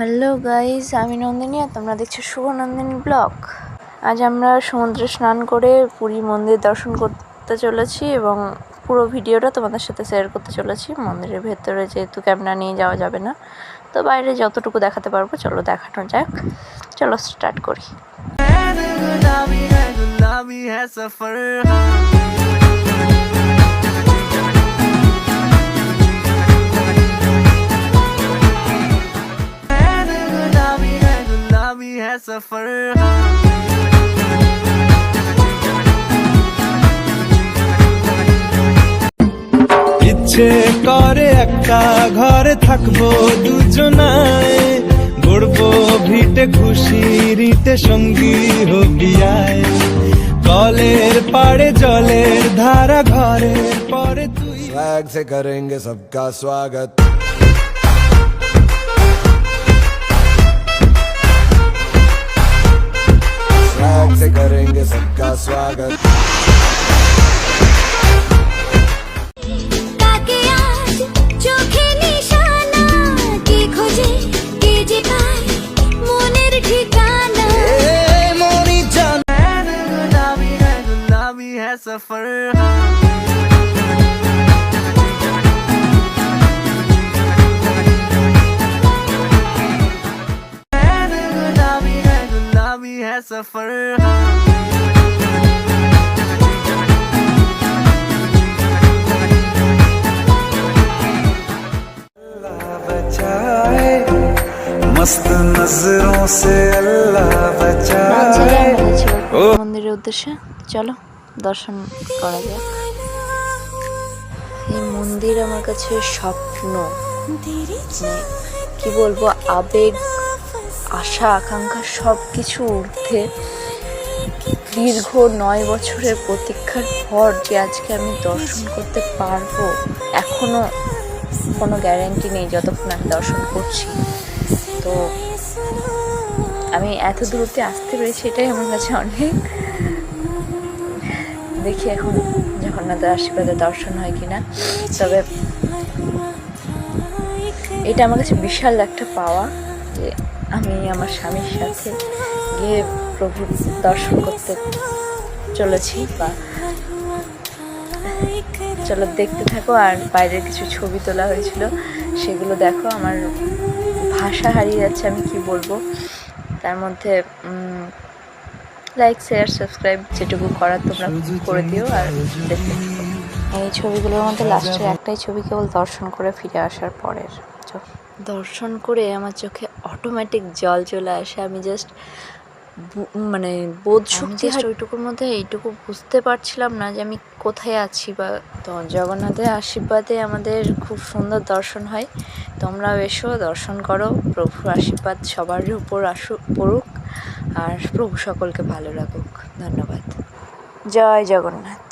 Hello guys, আমি নন্দিনী আর তোমরা দেখছো শুভ নন্দিনী ব্লগ। আজ আমরা সমুদ্রে স্নান করে পুরী মন্দির দর্শন করতে চলেছি এবং পুরো ভিডিওটা তোমাদের সাথে শেয়ার করতে চলেছি। মন্দিরের ভেতরে যেহেতু ক্যামেরা নিয়ে যাওয়া যাবে না, তো বাইরে যতটুকু দেখাতে পারবো চলো দেখানো যাক। চলো স্টার্ট করি। सफर ইচ্ছে করে একটা ঘরে থাকবো দুজনায়, গড়বো ভিটে খুশি রিটে সঙ্গী হবিয়ায়, কলের পাড়ে জলের ধারা ঘরের পরে তুই। स्वैग से करेंगे सबका स्वागत, स्वैग से करेंगे सबका स्वागत। सफर है सफर बचाए मस्त नजरों से अल्लाह बचाए। মন্দিরের উদ্দেশ্যে চলো দর্শন করা যাক। এই মন্দির আমার কাছে স্বপ্ন, কি বলবো, আবেগ, আশা আকাঙ্ক্ষা সব কিছু ঊর্ধ্বে। দীর্ঘ 9 বছরের প্রতীক্ষার পর যে আজকে আমি দর্শন করতে পারবো, এখনো কোনো গ্যারান্টি নেই যতক্ষণ আমি দর্শন করছি। তো আমি এত দূরতে আসতে পেরেছি, এটাই আমার কাছে অনেক। দেখি এখন জগন্নাথের আশীর্বাদে দর্শন হয় কিনা। তবে এটা আমার কাছে বিশাল একটা পাওয়া যে আমি আমার স্বামীর সাথে গিয়ে প্রভুর দর্শন করতে চলেছি। বা চলো দেখতে থাকো, আর বাইরের কিছু ছবি তোলা হয়েছিল সেগুলো দেখো। আমার ভাষা হারিয়ে যাচ্ছে, আমি কি বলবো। তার মধ্যে লাইক শেয়ার সাবস্ক্রাইব যেটুকু করার তোমরা করে দিও আর দেখতে থাকো। এই ছবিগুলোর মধ্যে লাস্টের একটাই ছবি কেবল দর্শন করে ফিরে আসার পরের। দর্শন করে আমার চোখে অটোমেটিক জল চলে আসে। আমি জাস্ট মানে বোধ শক্তি ওইটুকুর মধ্যে এইটুকু বুঝতে পারছিলাম না যে আমি কোথায় আছি। বা তো জগন্নাথের আশীর্বাদে আমাদের খুব সুন্দর দর্শন হয়। তোমরাও এসো, দর্শন করো। প্রভুর আশীর্বাদ সবার উপর পড়ুক আর প্রভু সকলকে ভালো রাখুক। ধন্যবাদ। জয় জগন্নাথ।